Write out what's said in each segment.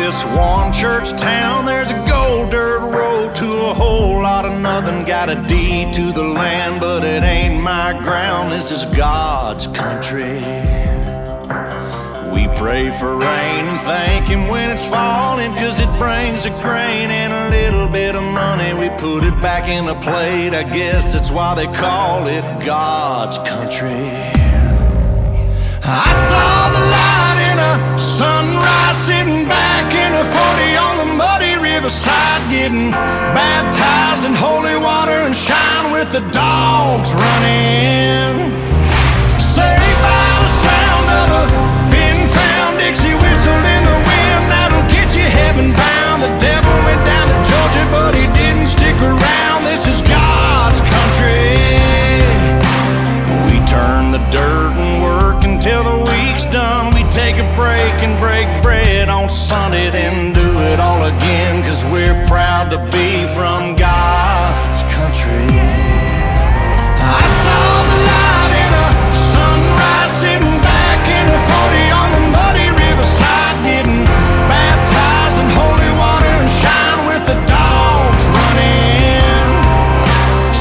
this one church town, there's a gold dirt road to a whole lot of nothing. Got a deed to the land, but it ain't my ground. This is God's country. We pray for rain and thank Him when it's falling, 'cause it brings a grain and a little bit of money. We put it back in the plate, I guess that's why they call it God's country. I saw the light in a sunrise, sitting back in a 40 on the muddy riverside, getting baptized in holy water and shine with the dogs running. Saved by the sound of a pin-found Dixie whistle in the wind, that'll get you heaven bound. The devil went down to Georgia, but he didn't stick around. This is God's country. We turn the dirt and work until the week's done. We take a break and break bread on Sunday, then do it all again, 'cause we're proud to be from God's country. I saw the light in a sunrise, sitting back in a 40 on the muddy riverside, getting baptized in holy water and shine with the dogs running.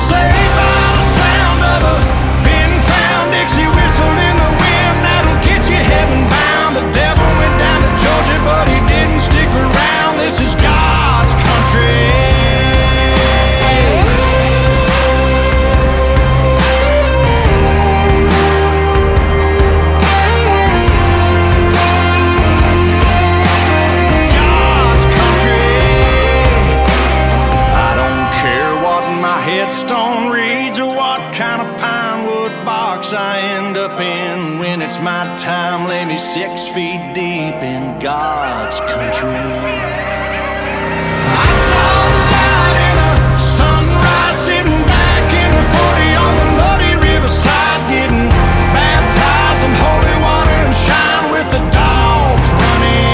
Saved by the sound of a pin-found Dixie whistle in the wind, that'll get you heaven bound. The devil went down to Georgia, but he didn't stick around. This is God's country. Headstone reads or what kind of pine wood box I end up in. When it's my time, lay me 6 feet deep in God's country. I saw the light in a sunrise, sitting back in a 40 on the muddy riverside, getting baptized in holy water and shine with the dogs running.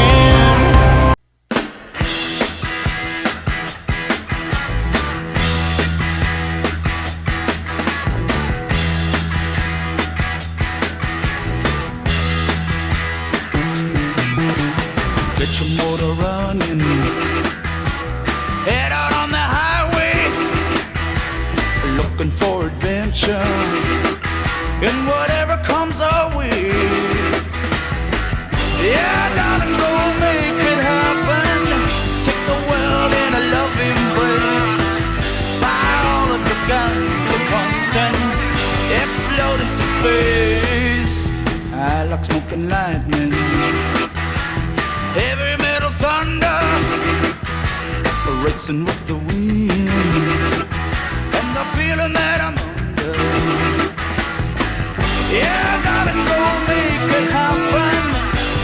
Get your motor running, head out on the highway, looking for adventure and whatever comes our way. Yeah, darling, go make it happen. Take the world in a loving embrace. Fire all of your guns at once and explode into space. I like smoking lightning, heavy metal thunder, racing with the wind, and the feeling that I'm under. Yeah, darling, go make it happen.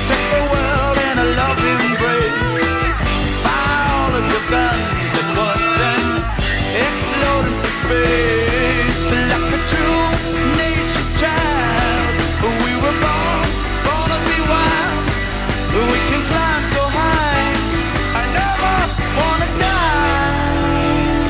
Take the world in a loving embrace. Fire all of your guns at once and explode into space. Like a true nature's child, we were born to be wild. We can climb so high, I never wanna die.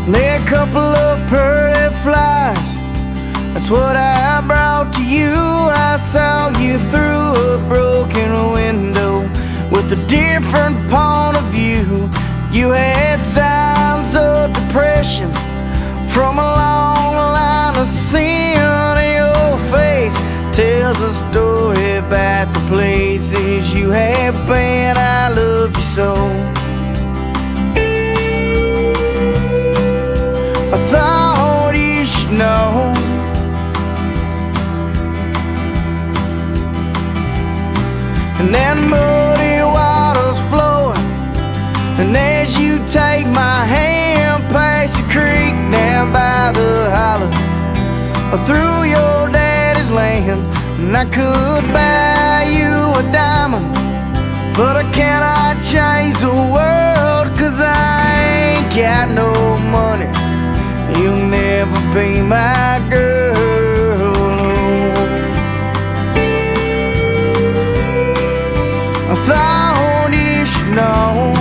Lay a couple of pearly flowers, that's what I brought to you. I saw you through a broken window with a different point of view. You had signs of depression from a long line of sin, and your face tells a story about the places you have been. I love you so. I thought you should know. And that muddy water's flowing, and as you take my hand past the creek down by the hollow, through your daddy's land, and I could buy you a diamond, but I cannot change the world, 'cause I ain't got no money. You'll never be my girl. I thought you should know.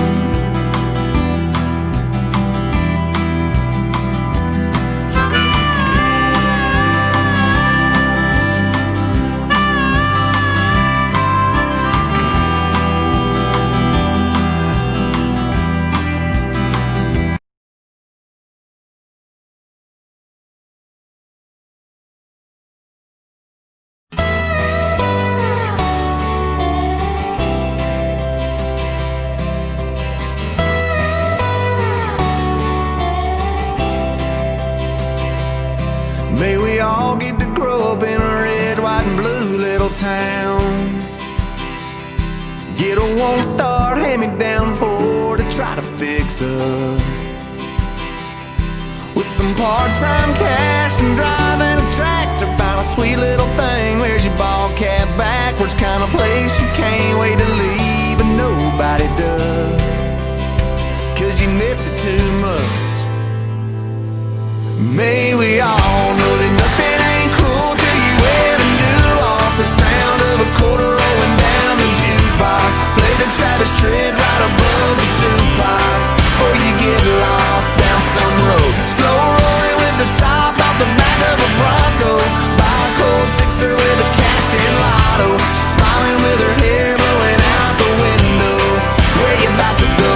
May we all get to grow up in a red, white, and blue little town. Get a one-star hand-me-down Ford to try to fix up, with some part-time cash and driving a tractor. Find a sweet little thing, wears your ball cap backwards, kind of place you can't wait to leave, but nobody does, 'cause you miss it too much. May we all know that nothing ain't cool till you wear the new off. The sound of a quarter rolling down the jukebox, play the Travis Tritt right above the two-pipe, before you get lost down some road. Slow rolling with the top off the back of a Bronco, buy a cold sixer with a cashed-in lotto. She's smiling with her hair blowing out the window. Where you about to go?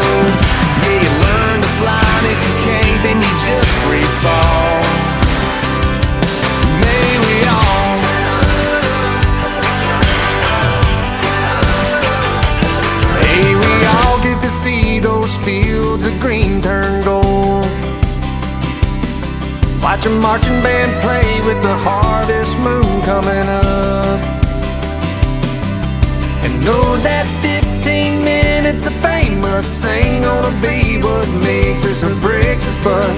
Yeah, you learn to fly, and if you can't, then you just free fall. May we all get to see those fields of green turn gold, watch a marching band play with the harvest moon coming up, and know that 15 minutes of famous ain't gonna be what makes us or breaks us, but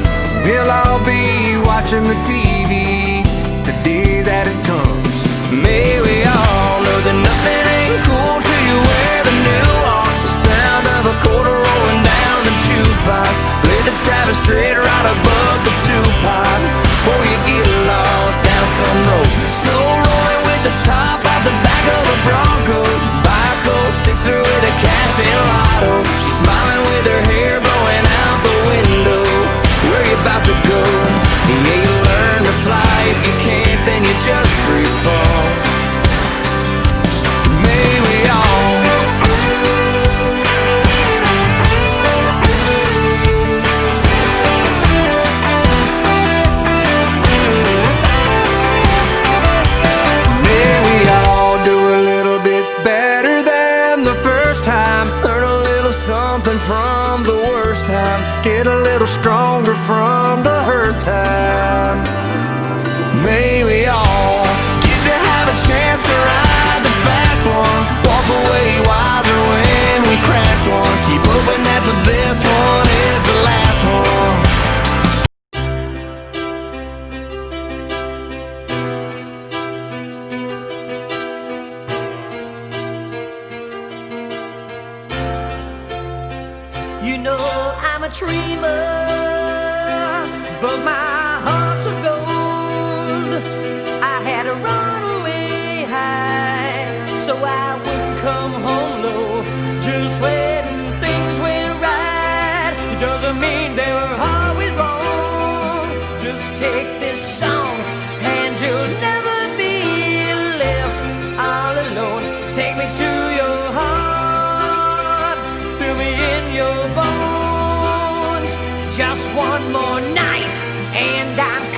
we'll all be watching the TV the day that it comes. May we all know that nothing ain't cool till you wear the new on. The sound of a quarter rolling down the jukebox, play the Travis Tritt right above the two-pipe, before you get lost down some road. Slow rolling with the top off the back of a Bronco, buy a cold sixer with a cash-in lotto. She's smiling with her hair blowing out the window. Where you about to go? Yeah, you learn to fly. If you can't, then you just free fall. May we all do a little bit better than the first time. Learn a little something from the worst times. Get a little stronger from the hurt time. May we all get to have a chance to ride the fast one, walk away wiser when we crashed one. Keep hoping that the best one is the last one. You know I'm a dreamer, but my heart's of gold. I had to run away high, so I wouldn't come home low. Just when things went right, it doesn't mean they were always wrong. this song, and you'll never be left all alone. Take me to your heart, fill me in your bones. Just one more night, and I'm